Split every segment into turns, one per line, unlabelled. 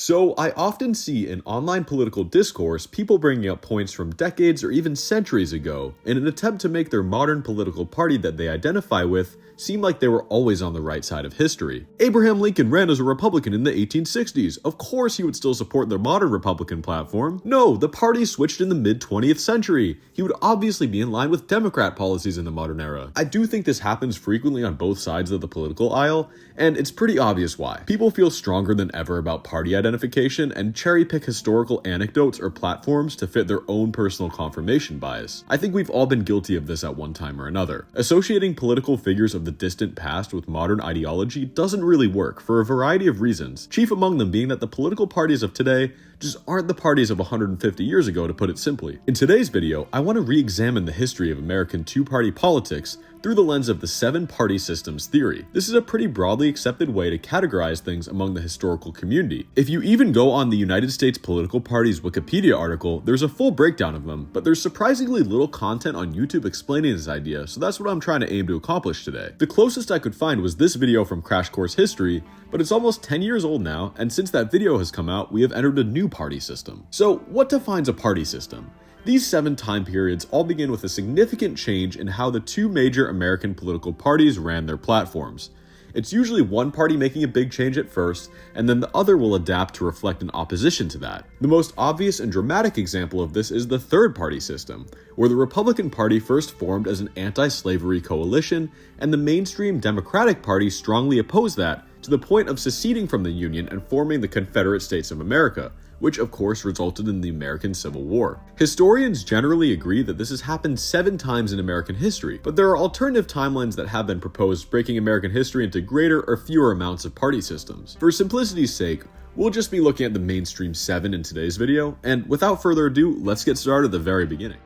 So I often see in online political discourse people bringing up points from decades or even centuries ago in an attempt to make their modern political party that they identify with seem like they were always on the right side of history. Abraham Lincoln ran as a Republican in the 1860s. Of course he would still support the modern Republican platform. No, the party switched in the mid-20th century. He would obviously be in line with Democrat policies in the modern era. I do think this happens frequently on both sides of the political aisle, and it's pretty obvious why. People feel stronger than ever about party identification and cherry-pick historical anecdotes or platforms to fit their own personal confirmation bias. I think we've all been guilty of this at one time or another. Associating political figures of the distant past with modern ideology doesn't really work for a variety of reasons, chief among them being that the political parties of today just aren't the parties of 150 years ago, to put it simply. In today's video, I want to re-examine the history of American two-party politics through the lens of the seven-party systems theory. This is a pretty broadly accepted way to categorize things among the historical community. If you even go on the United States Political Party's Wikipedia article, there's a full breakdown of them, but there's surprisingly little content on YouTube explaining this idea, so that's what I'm trying to aim to accomplish today. The closest I could find was this video from Crash Course History, but it's almost 10 years old now, and since that video has come out, we have entered a new party system. So, what defines a party system? These 7 time periods all begin with a significant change in how the two major American political parties ran their platforms. It's usually one party making a big change at first, and then the other will adapt to reflect an opposition to that. The most obvious and dramatic example of this is the third party system, where the Republican Party first formed as an anti-slavery coalition, and the mainstream Democratic Party strongly opposed that to the point of seceding from the Union and forming the Confederate States of America, which of course resulted in the American Civil War. Historians generally agree that this has happened 7 times in American history, but there are alternative timelines that have been proposed, breaking American history into greater or fewer amounts of party systems. For simplicity's sake, we'll just be looking at the mainstream 7 in today's video, and without further ado, let's get started at the very beginning.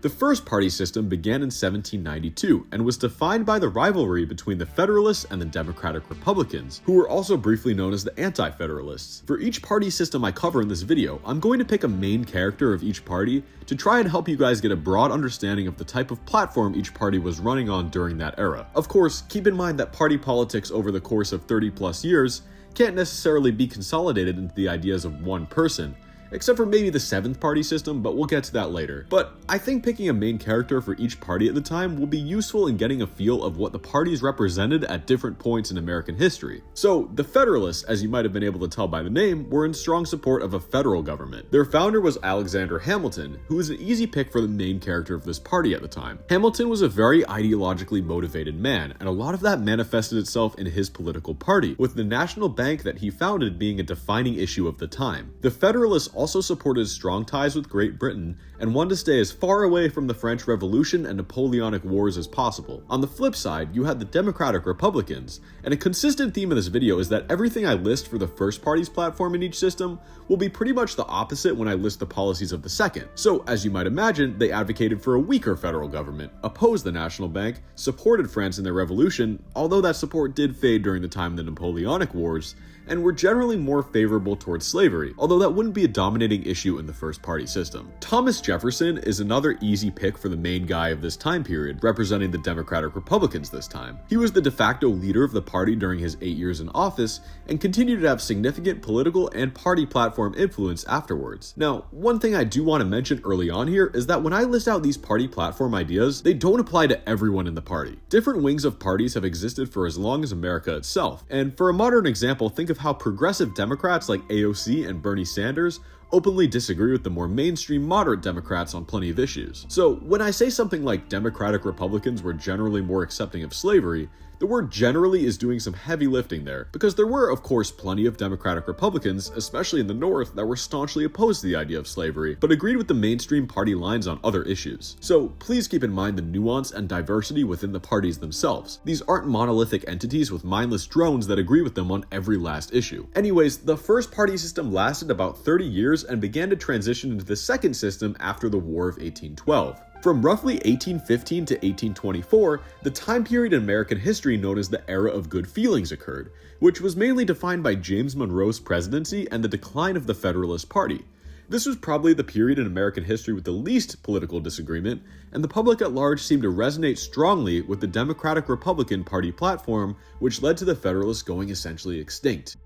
The first party system began in 1792 and was defined by the rivalry between the Federalists and the Democratic Republicans, who were also briefly known as the Anti-Federalists. For each party system I cover in this video, I'm going to pick a main character of each party to try and help you guys get a broad understanding of the type of platform each party was running on during that era. Of course, keep in mind that party politics over the course of 30 plus years can't necessarily be consolidated into the ideas of one person, except for maybe the 7th party system, but we'll get to that later. But I think picking a main character for each party at the time will be useful in getting a feel of what the parties represented at different points in American history. So, the Federalists, as you might have been able to tell by the name, were in strong support of a federal government. Their founder was Alexander Hamilton, who was an easy pick for the main character of this party at the time. Hamilton was a very ideologically motivated man, and a lot of that manifested itself in his political party, with the national bank that he founded being a defining issue of the time. The Federalists also supported strong ties with Great Britain and wanted to stay as far away from the French Revolution and Napoleonic Wars as possible. On the flip side, you had the Democratic Republicans, and a consistent theme of this video is that everything I list for the first party's platform in each system will be pretty much the opposite when I list the policies of the second. So, as you might imagine, they advocated for a weaker federal government, opposed the national bank, supported France in their revolution, although that support did fade during the time of the Napoleonic Wars, and were generally more favorable towards slavery, although that wouldn't be a dominating issue in the first party system. Thomas Jefferson is another easy pick for the main guy of this time period, representing the Democratic Republicans this time. He was the de facto leader of the party during his 8 years in office, and continued to have significant political and party platform influence afterwards. Now, one thing I do want to mention early on here is that when I list out these party platform ideas, they don't apply to everyone in the party. Different wings of parties have existed for as long as America itself, and for a modern example, think of how progressive Democrats like AOC and Bernie Sanders openly disagree with the more mainstream moderate Democrats on plenty of issues. So when I say something like Democratic Republicans were generally more accepting of slavery, the word generally is doing some heavy lifting there, because there were, of course, plenty of Democratic Republicans, especially in the North, that were staunchly opposed to the idea of slavery, but agreed with the mainstream party lines on other issues. So please keep in mind the nuance and diversity within the parties themselves. These aren't monolithic entities with mindless drones that agree with them on every last issue. Anyways, the first party system lasted about 30 years and began to transition into the second system after the War of 1812. From roughly 1815 to 1824, the time period in American history known as the Era of Good Feelings occurred, which was mainly defined by James Monroe's presidency and the decline of the Federalist Party. This was probably the period in American history with the least political disagreement, and the public at large seemed to resonate strongly with the Democratic-Republican Party platform, which led to the Federalists going essentially extinct.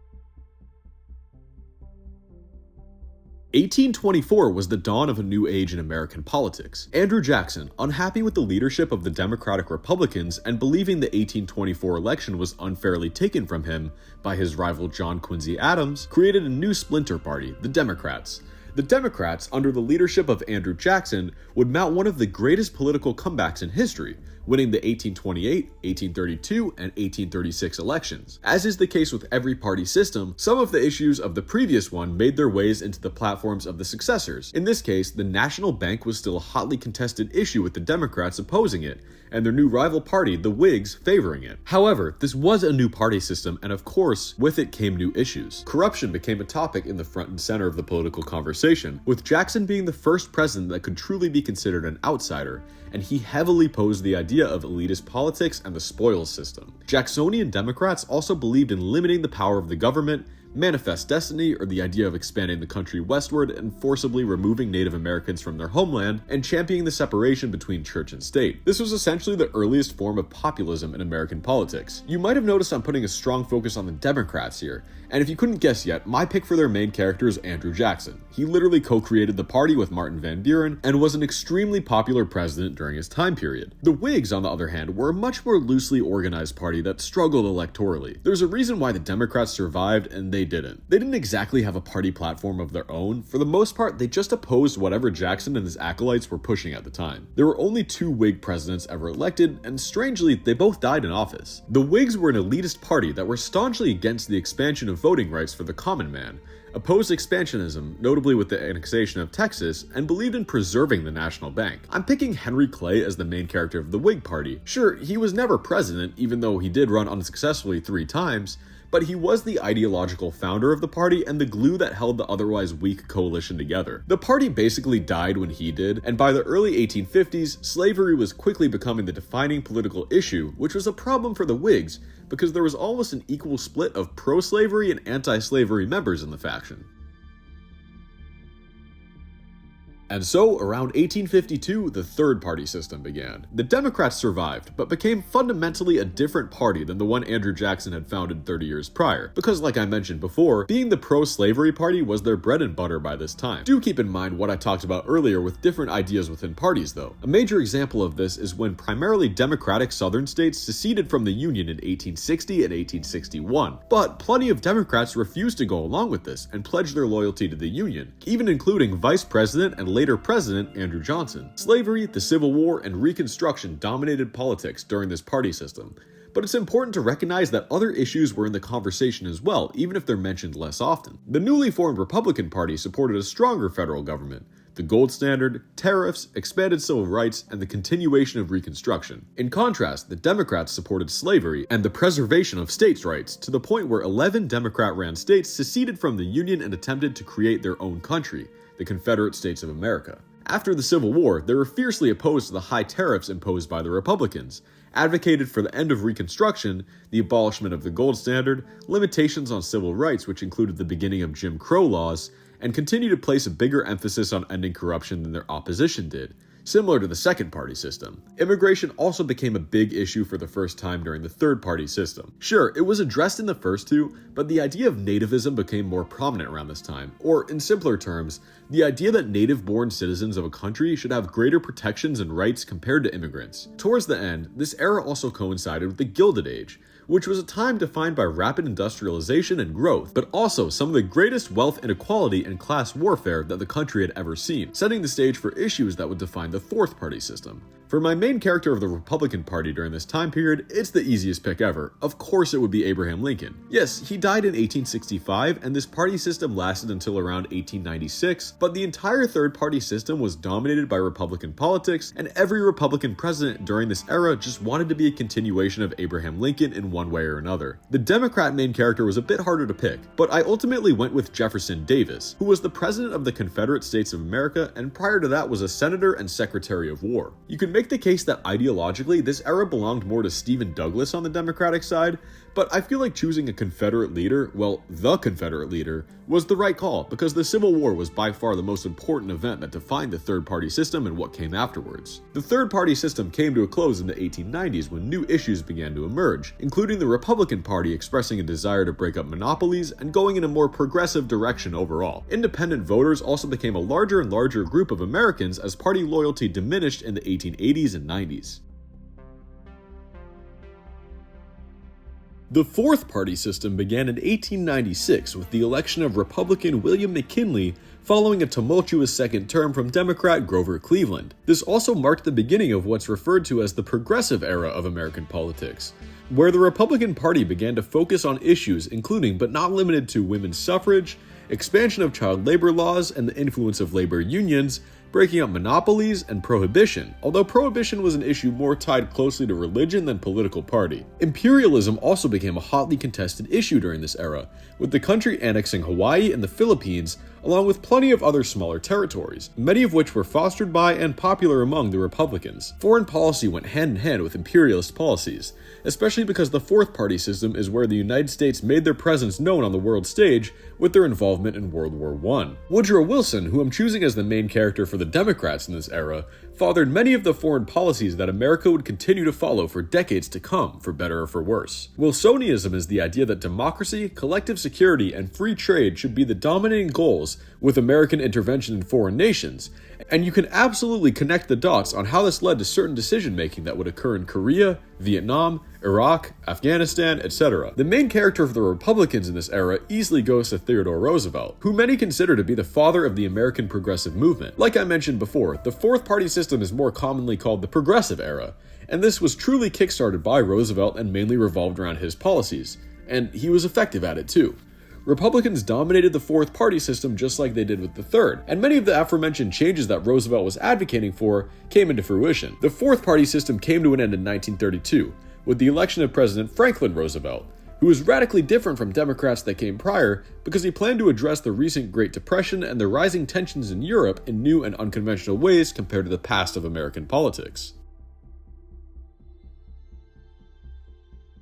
1824 was the dawn of a new age in American politics. Andrew Jackson, unhappy with the leadership of the Democratic Republicans and believing the 1824 election was unfairly taken from him by his rival John Quincy Adams, created a new splinter party, the Democrats. The Democrats, under the leadership of Andrew Jackson, would mount one of the greatest political comebacks in history, winning the 1828, 1832, and 1836 elections. As is the case with every party system, some of the issues of the previous one made their ways into the platforms of the successors. In this case, the national bank was still a hotly contested issue with the Democrats opposing it, and their new rival party, the Whigs, favoring it. However, this was a new party system, and of course, with it came new issues. Corruption became a topic in the front and center of the political conversation, with Jackson being the first president that could truly be considered an outsider, and he heavily posed the idea of elitist politics and the spoils system. Jacksonian Democrats also believed in limiting the power of the government, manifest destiny, or the idea of expanding the country westward and forcibly removing Native Americans from their homeland, and championing the separation between church and state. This was essentially the earliest form of populism in American politics. You might have noticed I'm putting a strong focus on the Democrats here, and if you couldn't guess yet, my pick for their main character is Andrew Jackson. He literally co-created the party with Martin Van Buren and was an extremely popular president during his time period. The Whigs, on the other hand, were a much more loosely organized party that struggled electorally. There's a reason why the Democrats survived and they didn't. They didn't exactly have a party platform of their own. For the most part, they just opposed whatever Jackson and his acolytes were pushing at the time. There were only 2 Whig presidents ever elected, and strangely, they both died in office. The Whigs were an elitist party that were staunchly against the expansion of voting rights for the common man, opposed expansionism, notably with the annexation of Texas, and believed in preserving the national bank. I'm picking Henry Clay as the main character of the Whig Party. Sure, he was never president, even though he did run unsuccessfully 3 times, but he was the ideological founder of the party and the glue that held the otherwise weak coalition together. The party basically died when he did, and by the early 1850s, slavery was quickly becoming the defining political issue, which was a problem for the Whigs, because there was almost an equal split of pro-slavery and anti-slavery members in the faction. And so, around 1852, the third party system began. The Democrats survived, but became fundamentally a different party than the one Andrew Jackson had founded 30 years prior, because like I mentioned before, being the pro-slavery party was their bread and butter by this time. Do keep in mind what I talked about earlier with different ideas within parties though. A major example of this is when primarily Democratic Southern states seceded from the Union in 1860 and 1861, but plenty of Democrats refused to go along with this and pledged their loyalty to the Union, even including Vice President and later President Andrew Johnson. Slavery, the Civil War, and Reconstruction dominated politics during this party system, but it's important to recognize that other issues were in the conversation as well, even if they're mentioned less often. The newly formed Republican Party supported a stronger federal government, the gold standard, tariffs, expanded civil rights, and the continuation of Reconstruction. In contrast, the Democrats supported slavery and the preservation of states' rights, to the point where 11 Democrat-ran states seceded from the Union and attempted to create their own country, the Confederate States of America. After the Civil War, they were fiercely opposed to the high tariffs imposed by the Republicans, advocated for the end of Reconstruction, the abolishment of the gold standard, limitations on civil rights which included the beginning of Jim Crow laws, and continued to place a bigger emphasis on ending corruption than their opposition did, similar to the second party system. Immigration also became a big issue for the first time during the third party system. Sure, it was addressed in the first two, but the idea of nativism became more prominent around this time, or in simpler terms, the idea that native-born citizens of a country should have greater protections and rights compared to immigrants. Towards the end, this era also coincided with the Gilded Age, which was a time defined by rapid industrialization and growth, but also some of the greatest wealth inequality and class warfare that the country had ever seen, setting the stage for issues that would define the fourth party system. For my main character of the Republican Party during this time period, it's the easiest pick ever. Of course it would be Abraham Lincoln. Yes, he died in 1865, and this party system lasted until around 1896, but the entire third party system was dominated by Republican politics, and every Republican president during this era just wanted to be a continuation of Abraham Lincoln in one way or another. The Democrat main character was a bit harder to pick, but I ultimately went with Jefferson Davis, who was the president of the Confederate States of America, and prior to that was a senator and secretary of war. You can make the case that ideologically this era belonged more to Stephen Douglas on the Democratic side, But I feel like choosing a Confederate leader, well, the Confederate leader, was the right call because the Civil War was by far the most important event that defined the third-party system and what came afterwards. The third-party system came to a close in the 1890s when new issues began to emerge, including the Republican Party expressing a desire to break up monopolies and going in a more progressive direction overall. Independent voters also became a larger and larger group of Americans as party loyalty diminished in the 1880s and 90s. The fourth party system began in 1896 with the election of Republican William McKinley following a tumultuous second term from Democrat Grover Cleveland. This also marked the beginning of what's referred to as the progressive era of American politics, where the Republican Party began to focus on issues including but not limited to women's suffrage, expansion of child labor laws and the influence of labor unions, breaking up monopolies, and prohibition, although prohibition was an issue more tied closely to religion than political party. Imperialism also became a hotly contested issue during this era, with the country annexing Hawaii and the Philippines, along with plenty of other smaller territories, many of which were fostered by and popular among the Republicans. Foreign policy went hand in hand with imperialist policies, especially because the fourth party system is where the United States made their presence known on the world stage with their involvement in World War I. Woodrow Wilson, who I'm choosing as the main character for the Democrats in this era, fathered many of the foreign policies that America would continue to follow for decades to come, for better or for worse. Wilsonianism is the idea that democracy, collective security, and free trade should be the dominating goals with American intervention in foreign nations, and you can absolutely connect the dots on how this led to certain decision-making that would occur in Korea, Vietnam, Iraq, Afghanistan, etc. The main character of the Republicans in this era easily goes to Theodore Roosevelt, who many consider to be the father of the American progressive movement. Like I mentioned before, the fourth party system is more commonly called the progressive era, and this was truly kickstarted by Roosevelt and mainly revolved around his policies, and he was effective at it too. Republicans dominated the fourth party system just like they did with the third, and many of the aforementioned changes that Roosevelt was advocating for came into fruition. The fourth party system came to an end in 1932, with the election of President Franklin Roosevelt, who was radically different from Democrats that came prior because he planned to address the recent Great Depression and the rising tensions in Europe in new and unconventional ways compared to the past of American politics.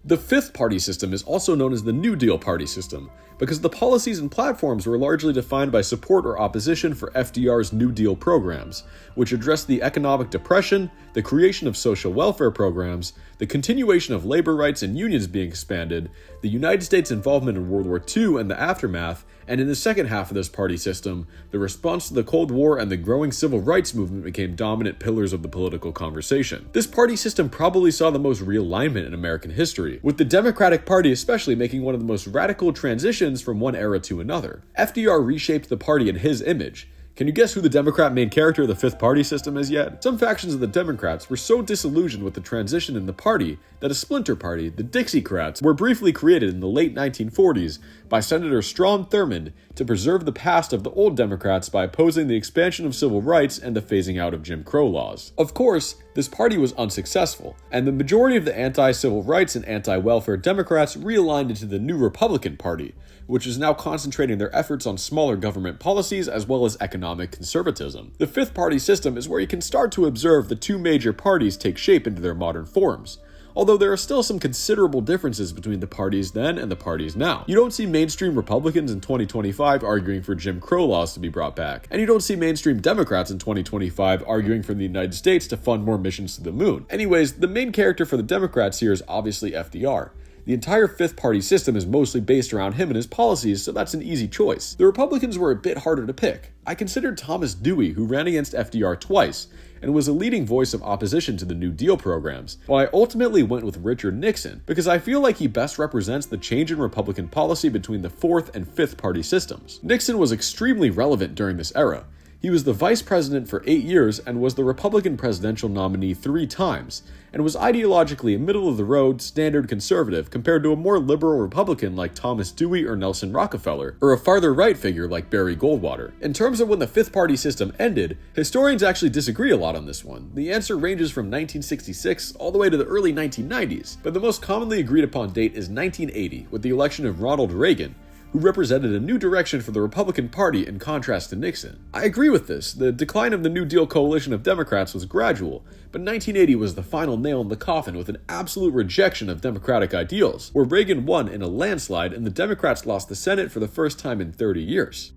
The fifth party system is also known as the New Deal party system, because the policies and platforms were largely defined by support or opposition for FDR's New Deal programs, which addressed the economic depression, the creation of social welfare programs, the continuation of labor rights and unions being expanded, the United States' involvement in World War II and the aftermath, and in the second half of this party system, the response to the Cold War and the growing civil rights movement became dominant pillars of the political conversation. This party system probably saw the most realignment in American history, with the Democratic Party especially making one of the most radical transitions from one era to another. FDR reshaped the party in his image. Can you guess who the Democrat main character of the fifth party system is yet? Some factions of the Democrats were so disillusioned with the transition in the party that a splinter party, the Dixiecrats, were briefly created in the late 1940s by Senator Strom Thurmond to preserve the past of the old Democrats by opposing the expansion of civil rights and the phasing out of Jim Crow laws. Of course, this party was unsuccessful, and the majority of the anti-civil rights and anti-welfare Democrats realigned into the new Republican Party, which is now concentrating their efforts on smaller government policies as well as economic conservatism. The fifth party system is where you can start to observe the two major parties take shape into their modern forms, although there are still some considerable differences between the parties then and the parties now. You don't see mainstream Republicans in 2025 arguing for Jim Crow laws to be brought back, and you don't see mainstream Democrats in 2025 arguing for the United States to fund more missions to the moon. Anyways, the main character for the Democrats here is obviously FDR. The entire fifth party system is mostly based around him and his policies, so that's an easy choice. The Republicans were a bit harder to pick. I considered Thomas Dewey, who ran against FDR twice, and was a leading voice of opposition to the New Deal programs, while I ultimately went with Richard Nixon, because I feel like he best represents the change in Republican policy between the fourth and fifth party systems. Nixon was extremely relevant during this era. He was the vice president for 8 years and was the Republican presidential nominee 3 times, and was ideologically a middle-of-the-road, standard conservative compared to a more liberal Republican like Thomas Dewey or Nelson Rockefeller, or a farther-right figure like Barry Goldwater. In terms of when the fifth party system ended, historians actually disagree a lot on this one. The answer ranges from 1966 all the way to the early 1990s, but the most commonly agreed upon date is 1980, with the election of Ronald Reagan, who represented a new direction for the Republican Party in contrast to Nixon. I agree with this. The decline of the New Deal coalition of Democrats was gradual, but 1980 was the final nail in the coffin with an absolute rejection of Democratic ideals, where Reagan won in a landslide and the Democrats lost the Senate for the first time in 30 years.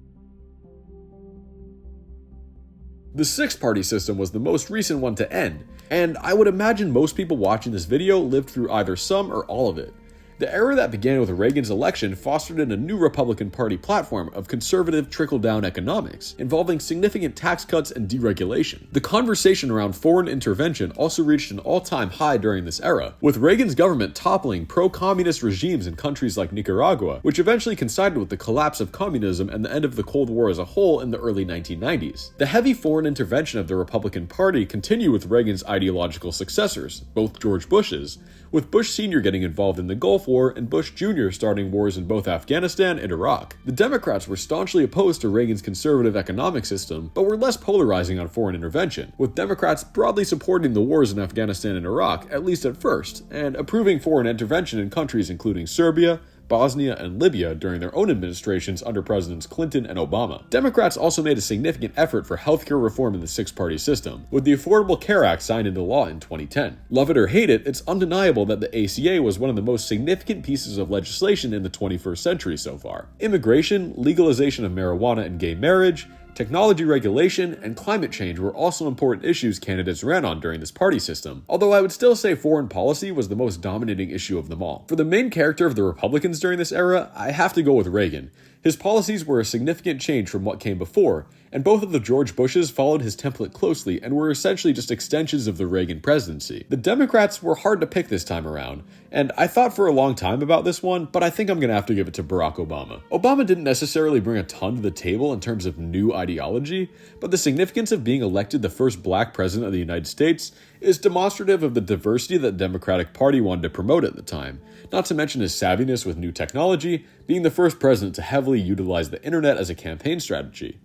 The six-party system was the most recent one to end, and I would imagine most people watching this video lived through either some or all of it. The era that began with Reagan's election fostered in a new Republican Party platform of conservative trickle-down economics, involving significant tax cuts and deregulation. The conversation around foreign intervention also reached an all-time high during this era, with Reagan's government toppling pro-communist regimes in countries like Nicaragua, which eventually coincided with the collapse of communism and the end of the Cold War as a whole in the early 1990s. The heavy foreign intervention of the Republican Party continued with Reagan's ideological successors, both George Bush's, with Bush Sr. getting involved in the Gulf War and Bush Jr. starting wars in both Afghanistan and Iraq. The Democrats were staunchly opposed to Reagan's conservative economic system, but were less polarizing on foreign intervention, with Democrats broadly supporting the wars in Afghanistan and Iraq, at least at first, and approving foreign intervention in countries including Serbia, Bosnia, and Libya during their own administrations under Presidents Clinton and Obama. Democrats also made a significant effort for healthcare reform in the six-party system, with the Affordable Care Act signed into law in 2010. Love it or hate it, it's undeniable that the ACA was one of the most significant pieces of legislation in the 21st century so far. Immigration, legalization of marijuana and gay marriage, technology regulation, and climate change were also important issues candidates ran on during this party system, although I would still say foreign policy was the most dominating issue of them all. For the main character of the Republicans during this era, I have to go with Reagan. His policies were a significant change from what came before, and both of the George Bushes followed his template closely and were essentially just extensions of the Reagan presidency. The Democrats were hard to pick this time around, and I thought for a long time about this one, but I think I'm going to have to give it to Barack Obama. Obama didn't necessarily bring a ton to the table in terms of new ideology, but the significance of being elected the first black president of the United States is demonstrative of the diversity that the Democratic Party wanted to promote at the time, not to mention his savviness with new technology, being the first president to heavily utilize the internet as a campaign strategy.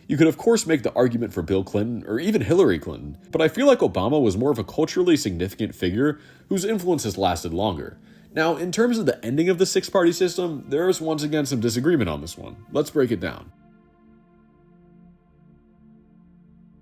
You could of course make the argument for Bill Clinton or even Hillary Clinton, but I feel like Obama was more of a culturally significant figure whose influence has lasted longer. Now, in terms of the ending of the six-party system, there is once again some disagreement on this one. Let's break it down.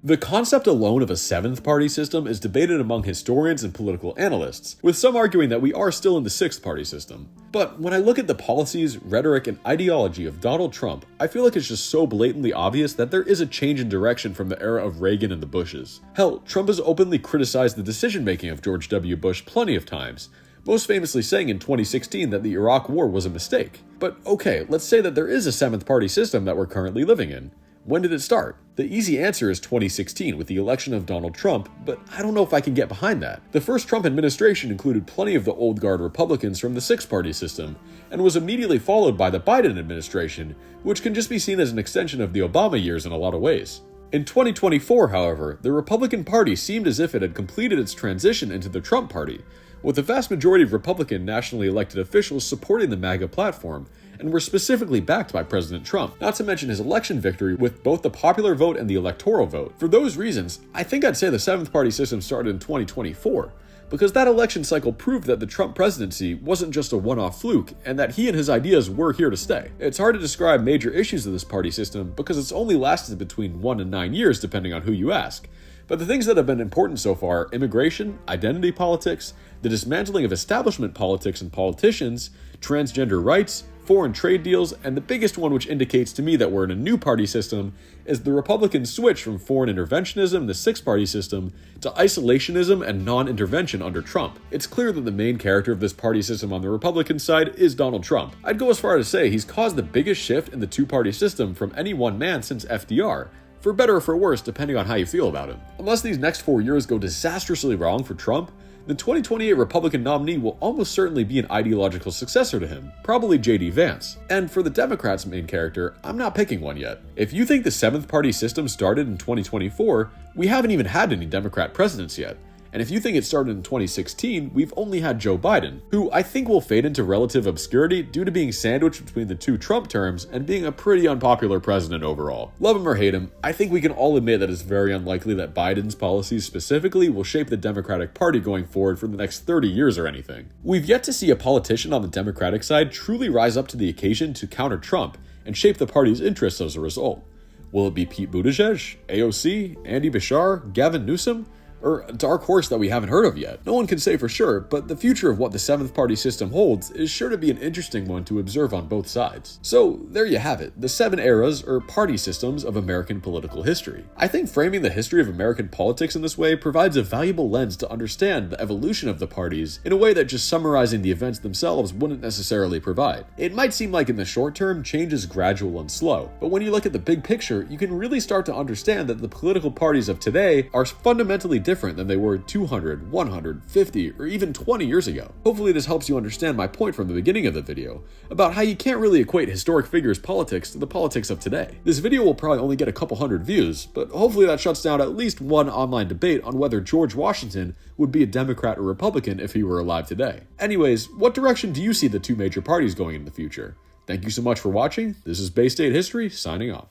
The concept alone of a seventh party system is debated among historians and political analysts, with some arguing that we are still in the sixth party system. But when I look at the policies, rhetoric, and ideology of Donald Trump, I feel like it's just so blatantly obvious that there is a change in direction from the era of Reagan and the Bushes. Hell, Trump has openly criticized the decision-making of George W. Bush plenty of times, most famously saying in 2016 that the Iraq War was a mistake. But okay, let's say that there is a seventh party system that we're currently living in. When did it start? The easy answer is 2016 with the election of Donald Trump, but I don't know if I can get behind that. The first Trump administration included plenty of the old guard Republicans from the six-party system, and was immediately followed by the Biden administration, which can just be seen as an extension of the Obama years in a lot of ways. In 2024, however, the Republican Party seemed as if it had completed its transition into the Trump Party, with the vast majority of Republican nationally elected officials supporting the MAGA platform, and were specifically backed by President Trump, not to mention his election victory with both the popular vote and the electoral vote. For those reasons, I think I'd say the seventh party system started in 2024, because that election cycle proved that the Trump presidency wasn't just a one-off fluke, and that he and his ideas were here to stay. It's hard to describe major issues of this party system because it's only lasted between 1 and 9 years depending on who you ask. But the things that have been important so far are immigration, identity politics, the dismantling of establishment politics and politicians, transgender rights, foreign trade deals, and the biggest one which indicates to me that we're in a new party system is the Republican switch from foreign interventionism, the six-party system, to isolationism and non-intervention under Trump. It's clear that the main character of this party system on the Republican side is Donald Trump. I'd go as far as to say he's caused the biggest shift in the two-party system from any one man since FDR, for better or for worse depending on how you feel about him. Unless these next 4 years go disastrously wrong for Trump, the 2028 Republican nominee will almost certainly be an ideological successor to him, probably J.D. Vance. And for the Democrats' main character, I'm not picking one yet. If you think the seventh party system started in 2024, we haven't even had any Democrat presidents yet. And if you think it started in 2016, we've only had Joe Biden, who I think will fade into relative obscurity due to being sandwiched between the two Trump terms and being a pretty unpopular president overall. Love him or hate him, I think we can all admit that it's very unlikely that Biden's policies specifically will shape the Democratic Party going forward for the next 30 years or anything. We've yet to see a politician on the Democratic side truly rise up to the occasion to counter Trump and shape the party's interests as a result. Will it be Pete Buttigieg, AOC, Andy Bashar, Gavin Newsom? Or a dark horse that we haven't heard of yet? No one can say for sure, but the future of what the seventh party system holds is sure to be an interesting one to observe on both sides. So there you have it, the 7 eras or party systems of American political history. I think framing the history of American politics in this way provides a valuable lens to understand the evolution of the parties in a way that just summarizing the events themselves wouldn't necessarily provide. It might seem like in the short term, change is gradual and slow, but when you look at the big picture, you can really start to understand that the political parties of today are fundamentally different than they were 200, 150, or even 20 years ago. Hopefully this helps you understand my point from the beginning of the video about how you can't really equate historic figures' politics to the politics of today. This video will probably only get a couple hundred views, but hopefully that shuts down at least one online debate on whether George Washington would be a Democrat or Republican if he were alive today. Anyways, what direction do you see the two major parties going in the future? Thank you so much for watching. This is Bay State History, signing off.